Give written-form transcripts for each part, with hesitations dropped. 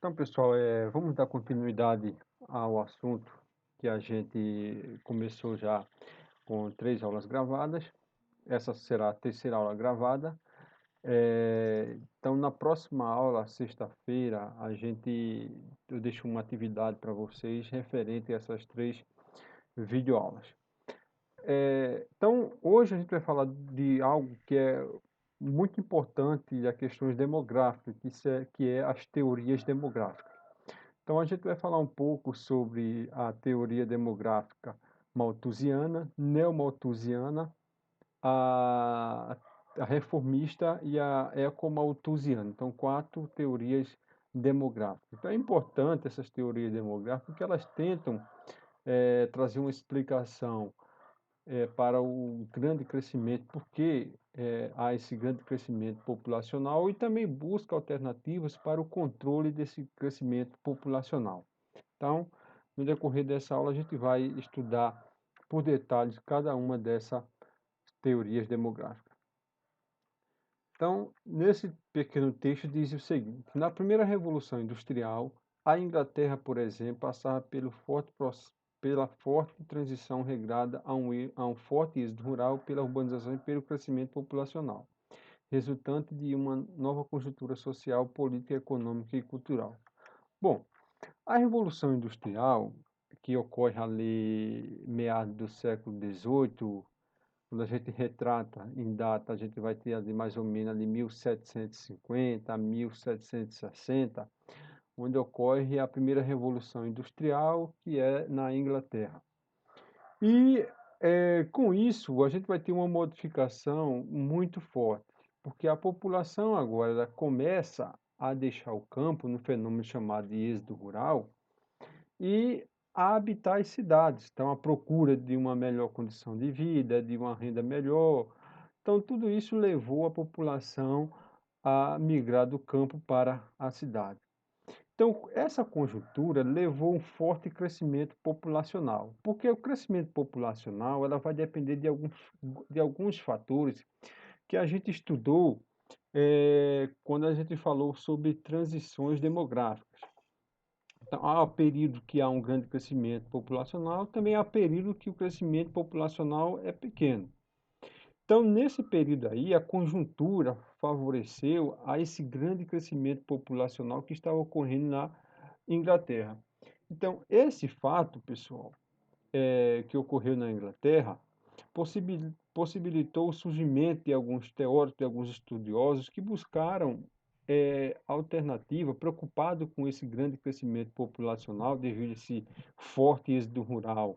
Então, pessoal, vamos dar continuidade ao assunto que a gente começou já com 3 aulas gravadas. Essa será a terceira aula gravada. Então, na próxima aula, sexta-feira, eu deixo uma atividade para vocês referente a essas 3 videoaulas. Então, hoje a gente vai falar de algo que é muito importante, a questões demográficas, que é as teorias demográficas. Então, a gente vai falar um pouco sobre a teoria demográfica malthusiana, neomalthusiana, a, a reformista e a ecomalthusiana. Então, 4 teorias demográficas. Então, é importante essas teorias demográficas porque elas tentam trazer uma explicação para o grande crescimento, porque há esse grande crescimento populacional e também busca alternativas para o controle desse crescimento populacional. Então, no decorrer dessa aula, a gente vai estudar por detalhes cada uma dessas teorias demográficas. Então, nesse pequeno texto diz o seguinte: na primeira Revolução Industrial, a Inglaterra, por exemplo, passava pela forte transição regrada a um forte êxodo rural pela urbanização e pelo crescimento populacional, resultante de uma nova conjuntura social, política, econômica e cultural. Bom, a Revolução Industrial, que ocorre ali meados do século XVIII, quando a gente retrata em data, a gente vai ter ali mais ou menos ali 1750 a 1760, onde ocorre a primeira Revolução Industrial, que é na Inglaterra. E com isso, a gente vai ter uma modificação muito forte, porque a população agora ela começa a deixar o campo no fenômeno chamado de êxodo rural, e a habitar as cidades. Então, a procura de uma melhor condição de vida, de uma renda melhor. Então, tudo isso levou a população a migrar do campo para a cidade. Então, essa conjuntura levou a um forte crescimento populacional, porque o crescimento populacional ela vai depender de alguns fatores que a gente estudou quando a gente falou sobre transições demográficas. Então, há período que há um grande crescimento populacional, também há período que o crescimento populacional é pequeno. Então, nesse período aí, a conjuntura favoreceu a esse grande crescimento populacional que estava ocorrendo na Inglaterra. Então, esse fato, pessoal, que ocorreu na Inglaterra, possibilitou o surgimento de alguns teóricos, de alguns estudiosos que buscaram alternativa, preocupado com esse grande crescimento populacional devido a esse forte êxodo rural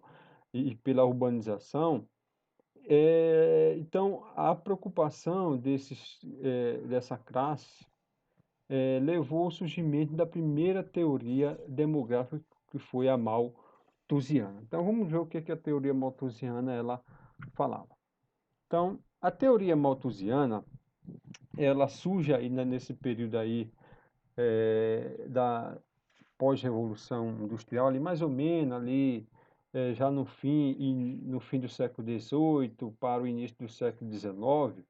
e pela urbanização. Então, a preocupação dessa classe levou ao surgimento da primeira teoria demográfica, que foi a malthusiana. Então, vamos ver o que a teoria malthusiana ela falava. Então, a teoria malthusiana, ela surge aí nesse período aí da pós-revolução industrial, ali mais ou menos ali já no fim do século XVIII para o início do século XIX.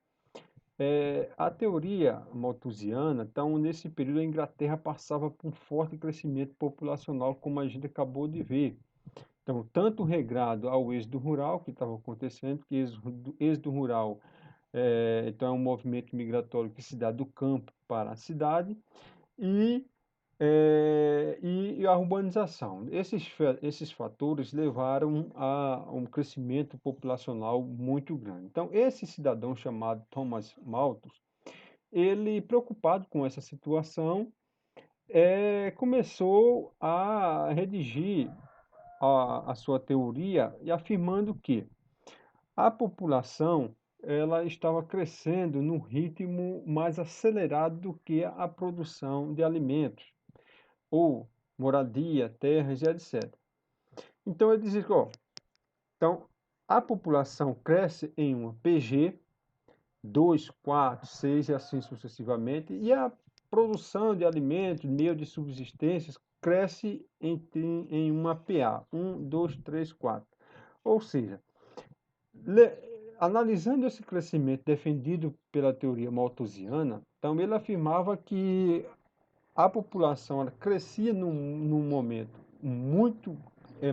A teoria malthusiana, então, nesse período, a Inglaterra passava por um forte crescimento populacional, como a gente acabou de ver. Então, tanto regrado ao êxodo rural que estava acontecendo, que êxodo rural então é um movimento migratório que se dá do campo para a cidade, e, e a urbanização. Esses fatores levaram a um crescimento populacional muito grande. Então, esse cidadão chamado Thomas Malthus, ele, preocupado com essa situação, começou a redigir a sua teoria e afirmando que a população ela estava crescendo num ritmo mais acelerado do que a produção de alimentos, ou moradia, terras e etc. Então ele dizia que, ó, então, a população cresce em uma PG, 2, 4, 6 e assim sucessivamente, e a produção de alimentos, meio de subsistência, cresce em uma PA, 1, 2, 3, 4. Ou seja, analisando esse crescimento defendido pela teoria malthusiana, então ele afirmava que a população ela crescia num momento muito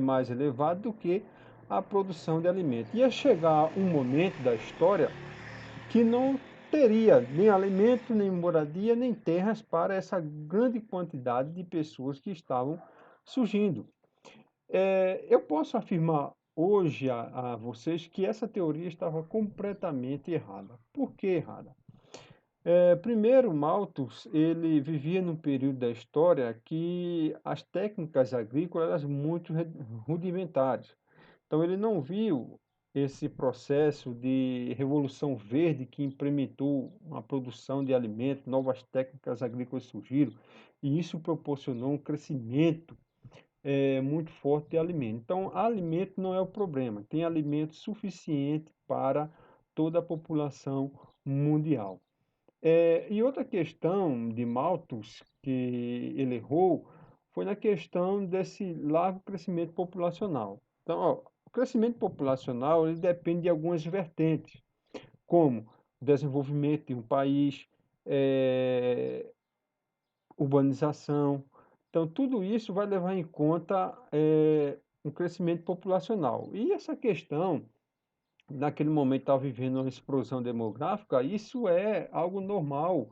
mais elevado do que a produção de alimento. Ia chegar um momento da história que não teria nem alimento, nem moradia, nem terras para essa grande quantidade de pessoas que estavam surgindo. Eu posso afirmar hoje a vocês que essa teoria estava completamente errada. Por que errada? Primeiro, Malthus, ele vivia num período da história que as técnicas agrícolas eram muito rudimentares. Então, ele não viu esse processo de revolução verde que implementou uma produção de alimentos, novas técnicas agrícolas surgiram, e isso proporcionou um crescimento muito forte de alimento. Então, alimento não é o problema, tem alimento suficiente para toda a população mundial. E outra questão de Malthus que ele errou foi na questão desse largo crescimento populacional. Então, ó, o crescimento populacional ele depende de algumas vertentes, como o desenvolvimento de um país, eh, urbanização. Então, tudo isso vai levar em conta um crescimento populacional. E essa questão, naquele momento, estava vivendo uma explosão demográfica, isso é algo normal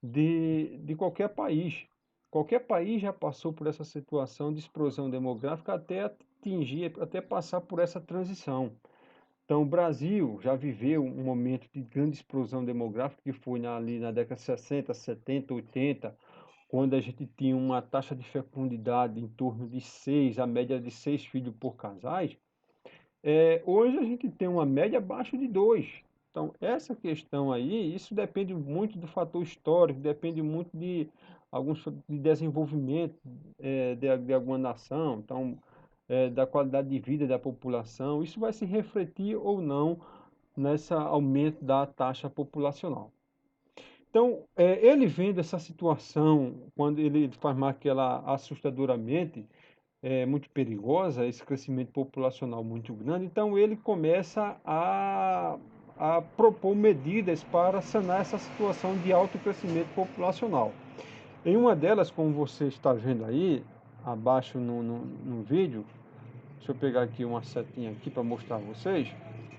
de qualquer país. Qualquer país já passou por essa situação de explosão demográfica até atingir, até passar por essa transição. Então, o Brasil já viveu um momento de grande explosão demográfica, que foi ali na década de 60, 70, 80, quando a gente tinha uma taxa de fecundidade em torno de 6, a média de 6 filhos por casais. Hoje a gente tem uma média abaixo de 2. Então, essa questão aí, isso depende muito do fator histórico, depende muito de alguns de desenvolvimento de alguma nação, então, da qualidade de vida da população. Isso vai se refletir ou não nesse aumento da taxa populacional. Então, ele vendo essa situação, quando ele faz mais aquela assustadoramente, muito perigosa, esse crescimento populacional muito grande, então ele começa a propor medidas para sanar essa situação de alto crescimento populacional. Em uma delas, como você está vendo aí, abaixo no vídeo, deixa eu pegar aqui uma setinha aqui para mostrar a vocês.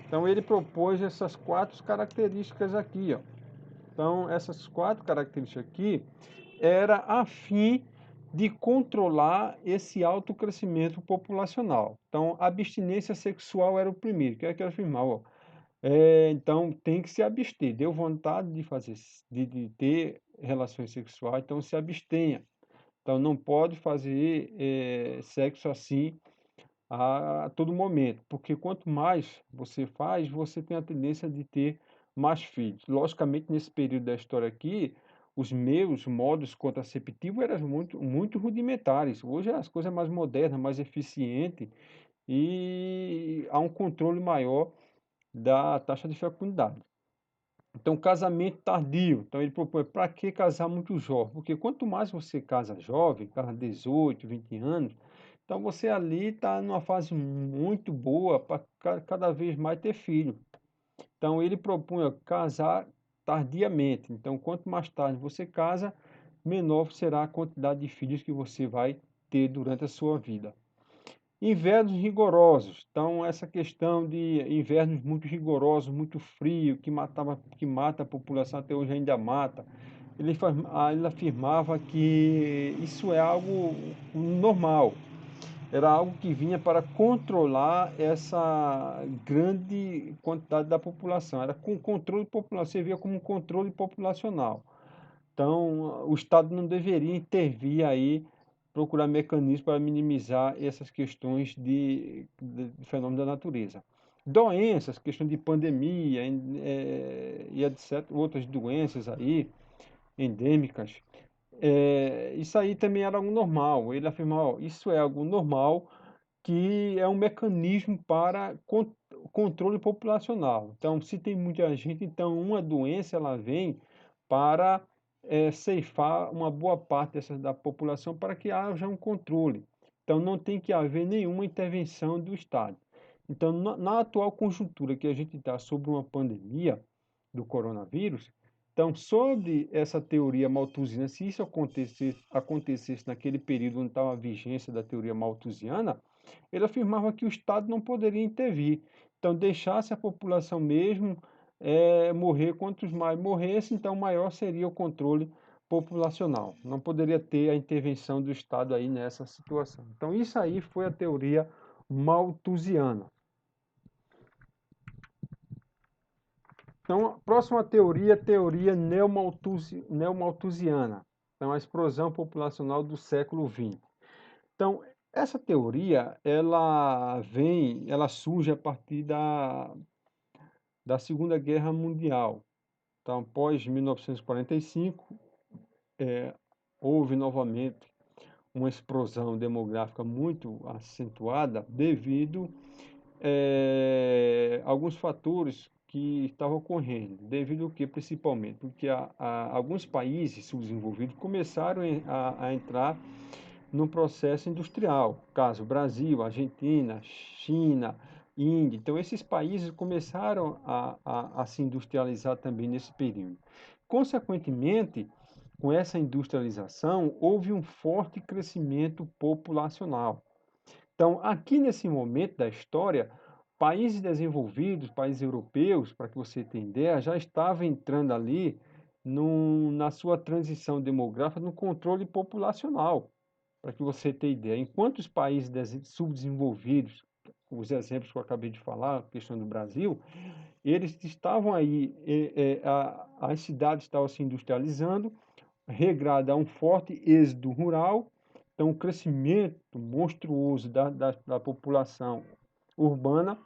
Então ele propôs essas 4 características aqui, ó. Então essas 4 características aqui era a fim de controlar esse alto crescimento populacional. Então, a abstinência sexual era o primeiro, que é que eu afirmava, ó. Então tem que se abster. Deu vontade de fazer, de ter relações sexuais, então se abstenha. Então não pode fazer sexo assim a todo momento, porque quanto mais você faz, você tem a tendência de ter mais filhos. Logicamente, nesse período da história aqui, os meus modos contraceptivos eram muito, muito rudimentares. Hoje as coisas mais modernas, mais eficientes e há um controle maior da taxa de fecundidade. Então, casamento tardio. Então, ele propõe, para que casar muito jovem? Porque quanto mais você casa jovem, casa 18, 20 anos, então você ali está numa fase muito boa para cada vez mais ter filho. Então, ele propunha casar tardiamente. Então, quanto mais tarde você casa, menor será a quantidade de filhos que você vai ter durante a sua vida. Invernos rigorosos. Então, essa questão de invernos muito rigorosos, muito frio, que mata a população, até hoje ainda mata. Ele afirmava que isso é algo normal, era algo que vinha para controlar essa grande quantidade da população. Era com controle populacional, você via como um controle populacional. Então, o Estado não deveria intervir aí, procurar mecanismos para minimizar essas questões de fenômenos da natureza. Doenças, questão de pandemia e etc., outras doenças aí, endêmicas, isso aí também era algo normal. Ele afirmava, ó, isso é algo normal, que é um mecanismo para controle populacional. Então, se tem muita gente, então uma doença ela vem para ceifar uma boa parte da população para que haja um controle. Então, não tem que haver nenhuma intervenção do Estado. Então, na atual conjuntura que a gente está sobre uma pandemia do coronavírus, Então, sobre essa teoria malthusiana, se isso acontecesse naquele período onde estava a vigência da teoria malthusiana, ele afirmava que o Estado não poderia intervir. Então, deixasse a população mesmo morrer, quantos mais morressem, então maior seria o controle populacional. Não poderia ter a intervenção do Estado aí nessa situação. Então, isso aí foi a teoria malthusiana. Então, a próxima teoria é a teoria neomalthusiana. Então, a explosão populacional do século XX. Então, essa teoria, ela surge a partir da Segunda Guerra Mundial. Então, após 1945, houve novamente uma explosão demográfica muito acentuada devido a alguns fatores que estavam ocorrendo. Devido ao que, principalmente? Porque alguns países subdesenvolvidos começaram a entrar no processo industrial, caso Brasil, Argentina, China, Índia. Então, esses países começaram a se industrializar também nesse período. Consequentemente, com essa industrialização, houve um forte crescimento populacional. Então, aqui nesse momento da história, países desenvolvidos, países europeus, para que você tenha ideia, já estavam entrando ali na sua transição demográfica, no controle populacional, para que você tenha ideia. Enquanto os países subdesenvolvidos, os exemplos que eu acabei de falar, a questão do Brasil, eles estavam aí, as cidades estavam se industrializando, regrada a um forte êxodo rural, então o crescimento monstruoso da população urbana.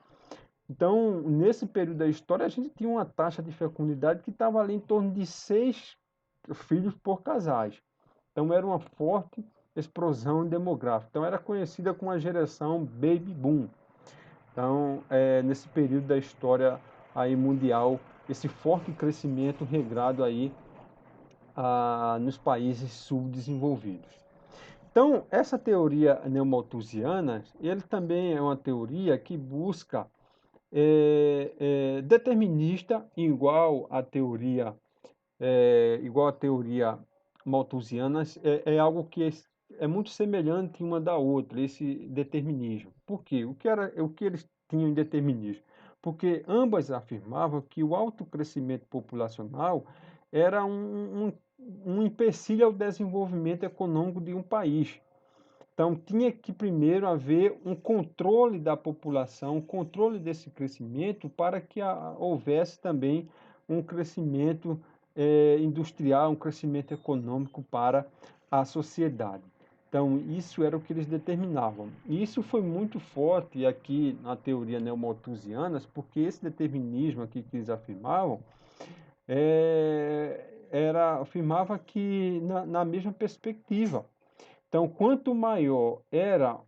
Então, nesse período da história, a gente tinha uma taxa de fecundidade que estava ali em torno de 6 filhos por casais. Então, era uma forte explosão demográfica. Então, era conhecida como a geração Baby Boom. Então, nesse período da história aí mundial, esse forte crescimento regrado aí nos países subdesenvolvidos. Então, essa teoria neomalthusiana, ele também é uma teoria que busca determinista, igual a teoria malthusiana, é algo que é muito semelhante uma da outra, esse determinismo. Por quê? O que eles tinham em determinismo? Porque ambas afirmavam que o alto crescimento populacional era um empecilho ao desenvolvimento econômico de um país. Então, tinha que primeiro haver um controle da população, um controle desse crescimento, para que houvesse também um crescimento industrial, um crescimento econômico para a sociedade. Então, isso era o que eles determinavam. E isso foi muito forte aqui na teoria neomalthusiana, porque esse determinismo aqui que eles afirmavam, afirmava que na mesma perspectiva. Então, quanto maior era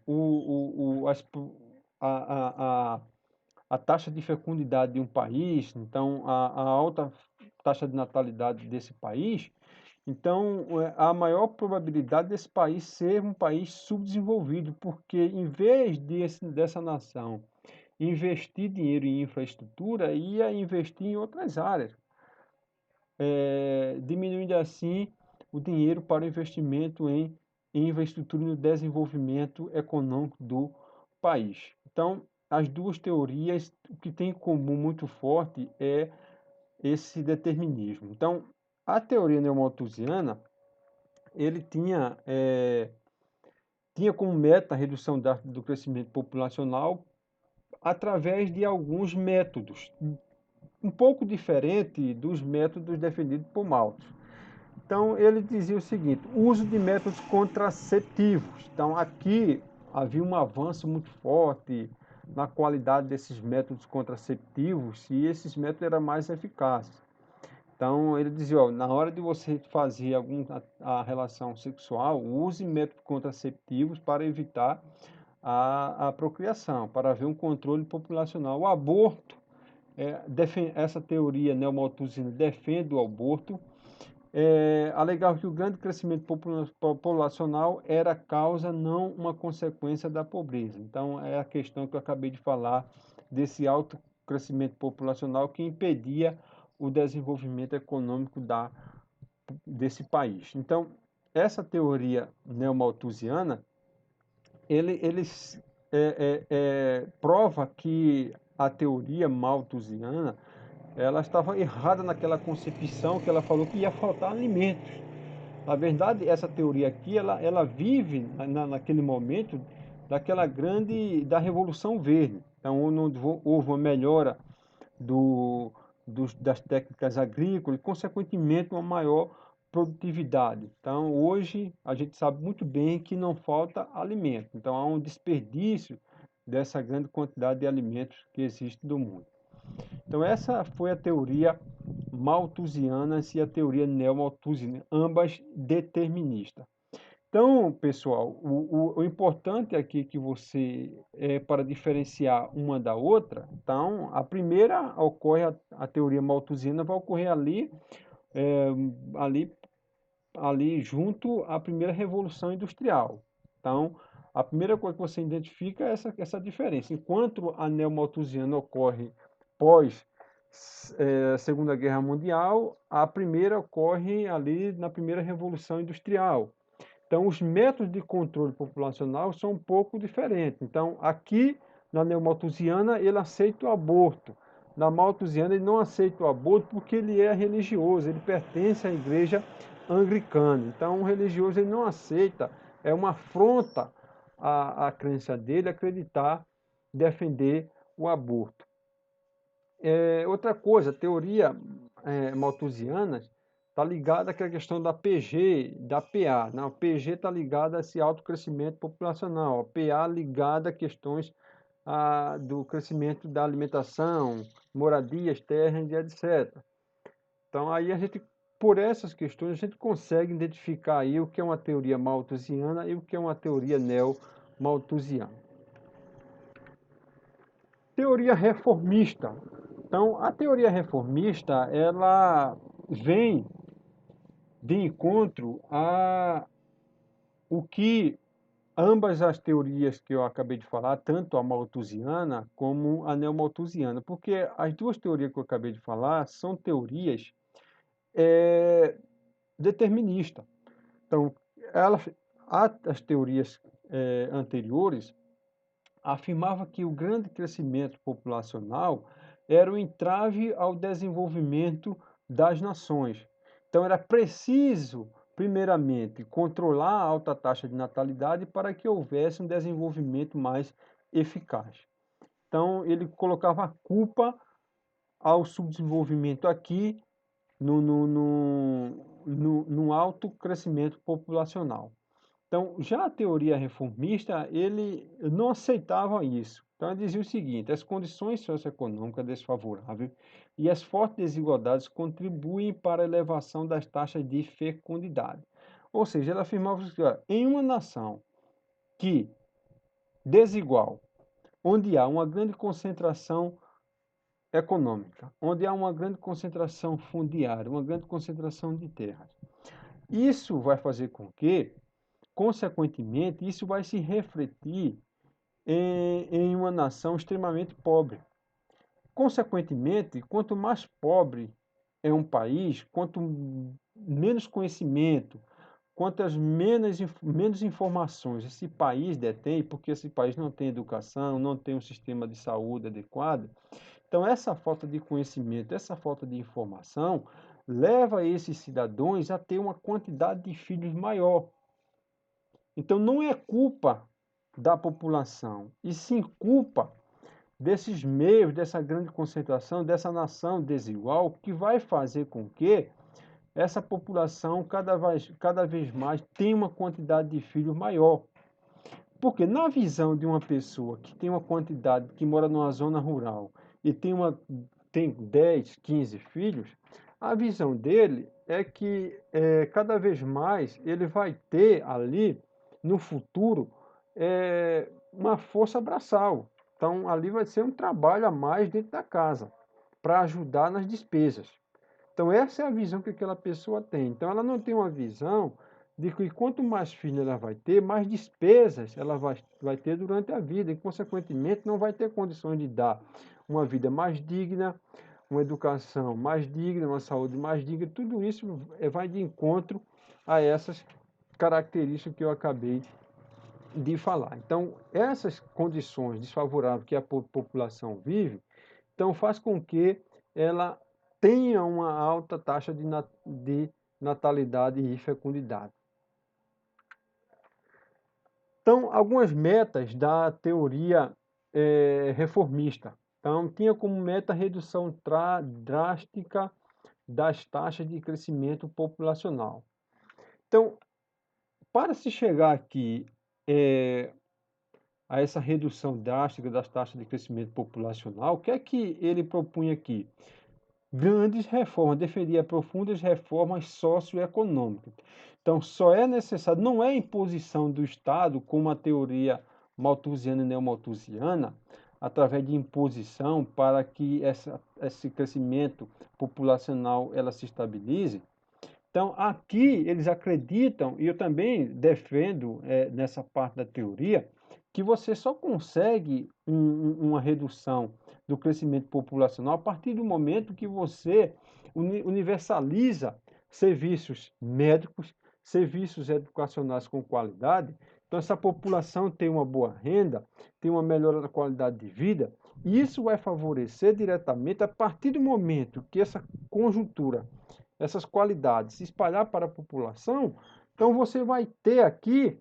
a taxa de fecundidade de um país, então a alta taxa de natalidade desse país, então a maior probabilidade desse país ser um país subdesenvolvido, porque em vez dessa nação investir dinheiro em infraestrutura, ia investir em outras áreas, diminuindo assim o dinheiro para o investimento em infraestrutura e no desenvolvimento econômico do país. Então, as duas teorias, o que tem em comum muito forte é esse determinismo. Então, a teoria neomalthusiana, ele tinha como meta a redução do crescimento populacional através de alguns métodos, um pouco diferente dos métodos defendidos por Malthus. Então, ele dizia o seguinte: o uso de métodos contraceptivos. Então, aqui havia um avanço muito forte na qualidade desses métodos contraceptivos e esses métodos eram mais eficazes. Então, ele dizia: ó, na hora de você fazer a relação sexual, use métodos contraceptivos para evitar a procriação, para haver um controle populacional. O aborto, essa teoria neomalthusiana defende o aborto, alegava que o grande crescimento populacional era causa, não uma consequência da pobreza. Então, é a questão que eu acabei de falar, desse alto crescimento populacional que impedia o desenvolvimento econômico desse país. Então, essa teoria neomalthusiana, ele prova que a teoria malthusiana ela estava errada naquela concepção que ela falou que ia faltar alimentos. Na verdade, essa teoria aqui, ela vive naquele momento da Revolução Verde. Então, houve uma melhora das técnicas agrícolas e, consequentemente, uma maior produtividade. Então, hoje, a gente sabe muito bem que não falta alimento. Então, há um desperdício dessa grande quantidade de alimentos que existe no mundo. Então, essa foi a teoria malthusiana e a teoria neomalthusiana, ambas deterministas. Então, pessoal, o importante aqui que você, para diferenciar uma da outra, então, a primeira ocorre, a teoria malthusiana vai ocorrer é, ali, ali junto à primeira revolução industrial. Então, a primeira coisa que você identifica é essa diferença. Enquanto a neomalthusiana ocorre pós Segunda Guerra Mundial, a primeira ocorre ali na primeira revolução industrial. Então, os métodos de controle populacional são um pouco diferentes. Então, aqui na neomalthusiana, ele aceita o aborto. Na malthusiana, ele não aceita o aborto porque ele é religioso, ele pertence à igreja anglicana. Então, o religioso ele não aceita, é uma afronta à crença dele acreditar, defender o aborto. Outra coisa, a teoria malthusiana está ligada à questão da PG, da PA. Não, a PG está ligada a esse alto crescimento populacional, a PA ligada a questões do crescimento da alimentação, moradias, terras, etc. Então, aí por essas questões, a gente consegue identificar aí o que é uma teoria malthusiana e o que é uma teoria neo-malthusiana. Teoria reformista. Então, a teoria reformista, ela vem de encontro a o que ambas as teorias que eu acabei de falar, tanto a malthusiana como a neomalthusiana, porque as duas teorias que eu acabei de falar são teorias deterministas. Então, as teorias anteriores afirmava que o grande crescimento populacional era o entrave ao desenvolvimento das nações. Então era preciso, primeiramente, controlar a alta taxa de natalidade para que houvesse um desenvolvimento mais eficaz. Então ele colocava a culpa ao subdesenvolvimento aqui no alto crescimento populacional. Então, já a teoria reformista, ele não aceitava isso. Então, ele dizia o seguinte: as condições socioeconômicas desfavoráveis e as fortes desigualdades contribuem para a elevação das taxas de fecundidade. Ou seja, ele afirmava que em uma nação que desigual, onde há uma grande concentração econômica, onde há uma grande concentração fundiária, uma grande concentração de terras, isso vai fazer com que, consequentemente, isso vai se refletir em uma nação extremamente pobre. Consequentemente, quanto mais pobre é um país, quanto menos conhecimento, quantas menos informações esse país detém, porque esse país não tem educação, não tem um sistema de saúde adequado. Então, essa falta de conhecimento, essa falta de informação, leva esses cidadãos a ter uma quantidade de filhos maior. Então, não é culpa da população, e sim culpa desses meios, dessa grande concentração, dessa nação desigual, que vai fazer com que essa população cada vez mais tenha uma quantidade de filhos maior. Porque na visão de uma pessoa que tem uma quantidade, que mora numa zona rural e tem 10, 15 filhos, a visão dele é que cada vez mais ele vai ter ali, no futuro, uma força braçal. Então, ali vai ser um trabalho a mais dentro da casa, para ajudar nas despesas. Então, essa é a visão que aquela pessoa tem. Então, ela não tem uma visão de que quanto mais filhos ela vai ter, mais despesas ela vai ter durante a vida e, consequentemente, não vai ter condições de dar uma vida mais digna, uma educação mais digna, uma saúde mais digna, tudo isso vai de encontro a essas características que eu acabei de falar. Então, essas condições desfavoráveis que a população vive, então faz com que ela tenha uma alta taxa de natalidade e fecundidade. Então, algumas metas da teoria reformista. Então, tinha como meta a redução drástica das taxas de crescimento populacional. Então, para se chegar aqui a essa redução drástica das taxas de crescimento populacional, o que é que ele propunha aqui? Grandes reformas, defendia profundas reformas socioeconômicas. Então, só é necessário, não é imposição do Estado, como a teoria malthusiana e neomalthusiana, através de imposição para que esse crescimento populacional ela se estabilize. Então, aqui eles acreditam, e eu também defendo nessa parte da teoria, que você só consegue uma redução do crescimento populacional a partir do momento que você universaliza serviços médicos, serviços educacionais com qualidade. Então, essa população tem uma boa renda, tem uma melhora da qualidade de vida, e isso vai favorecer diretamente a partir do momento que essa conjuntura, essas qualidades se espalhar para a população, então você vai ter aqui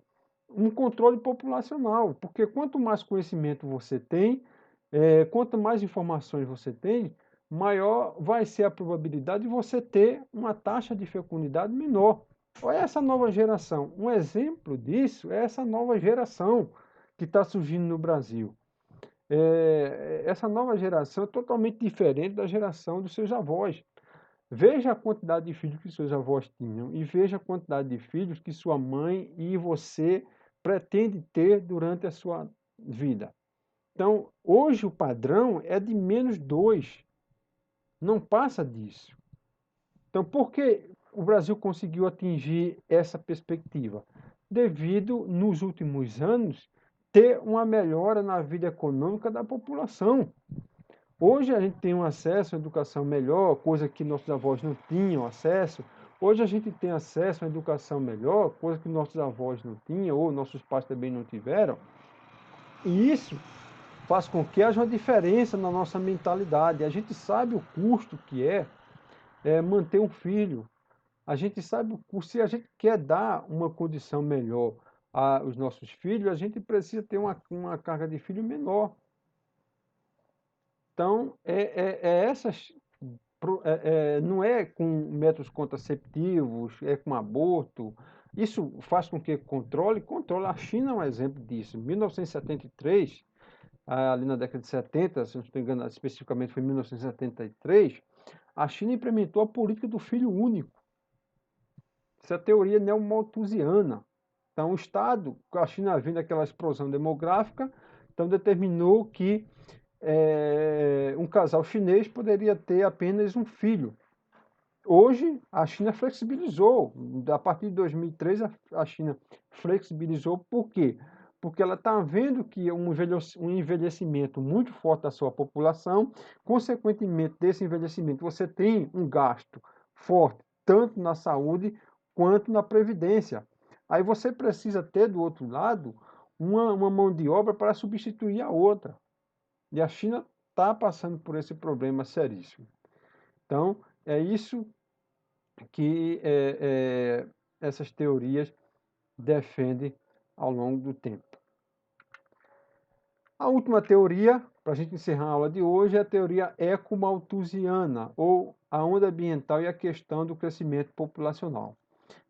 um controle populacional, porque quanto mais conhecimento você tem, quanto mais informações você tem, maior vai ser a probabilidade de você ter uma taxa de fecundidade menor. Olha essa nova geração. Um exemplo disso é essa nova geração que está surgindo no Brasil. Essa nova geração é totalmente diferente da geração dos seus avós. Veja a quantidade de filhos que seus avós tinham e veja a quantidade de filhos que sua mãe e você pretende ter durante a sua vida. Então, hoje o padrão é de -2, não passa disso. Então, por que o Brasil conseguiu atingir essa perspectiva? Devido, nos últimos anos, ter uma melhora na vida econômica da população. Hoje a gente tem um acesso à educação melhor, coisa que nossos avós não tinham acesso. Hoje a gente tem acesso à educação melhor, coisa que nossos avós não tinham, ou nossos pais também não tiveram. E isso faz com que haja uma diferença na nossa mentalidade. A gente sabe o custo que é manter um filho. A gente sabe o custo. Se a gente quer dar uma condição melhor aos nossos filhos, a gente precisa ter uma carga de filho menor. Então, essas não é com métodos contraceptivos, é com aborto. Isso faz com que controle. A China é um exemplo disso. Em 1973, ali na década de 70, se não estou enganado, especificamente foi em 1973, a China implementou a política do filho único. Essa é a teoria neomalthusiana. Então, o Estado, a China vendo aquela explosão demográfica, então determinou que um casal chinês poderia ter apenas um filho. Hoje, a China flexibilizou. A partir de 2003, a China flexibilizou. Por quê? Porque ela está vendo que um envelhecimento muito forte da sua população, consequentemente desse envelhecimento, você tem um gasto forte, tanto na saúde quanto na previdência. Aí você precisa ter, do outro lado, uma mão de obra para substituir a outra. E a China está passando por esse problema seríssimo. Então, é isso que essas teorias defendem ao longo do tempo. A última teoria, para a gente encerrar a aula de hoje, é a teoria ecomalthusiana, ou a onda ambiental e a questão do crescimento populacional.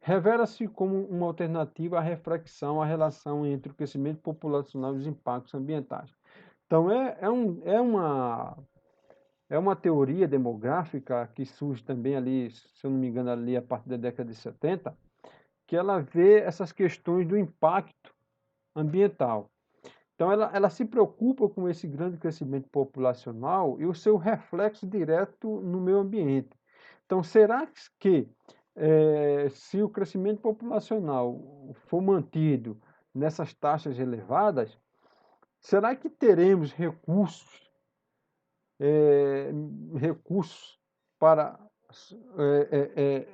Revela-se como uma alternativa à reflexão, à relação entre o crescimento populacional e os impactos ambientais. Então, é uma teoria demográfica que surge também ali, se eu não me engano, ali a partir da década de 70, que ela vê essas questões do impacto ambiental. Então, ela se preocupa com esse grande crescimento populacional e o seu reflexo direto no meio ambiente. Então, será que se o crescimento populacional for mantido nessas taxas elevadas, será que teremos recursos recursos para eh eh eh,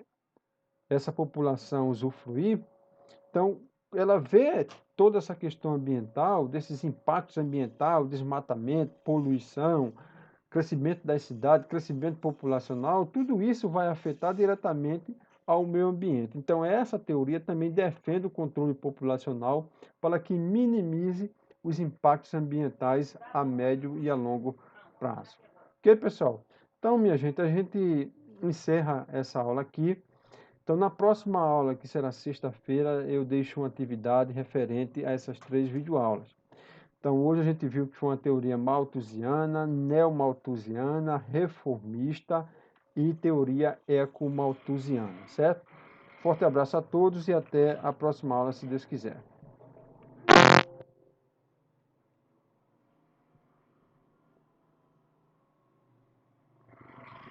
essa população usufruir. Então, ela vê toda essa questão ambiental, desses impactos ambiental, desmatamento, poluição, crescimento das cidades, crescimento populacional, tudo isso vai afetar diretamente ao meio ambiente. Então, essa teoria também defende o controle populacional para que minimize os impactos ambientais a médio e a longo prazo. Ok, pessoal? Então, minha gente, a gente encerra essa aula aqui. Então, na próxima aula, que será sexta-feira, eu deixo uma atividade referente a essas 3 videoaulas. Então, hoje a gente viu que foi uma teoria malthusiana, neomalthusiana, reformista e teoria ecomalthusiana, certo? Forte abraço a todos e até a próxima aula, se Deus quiser.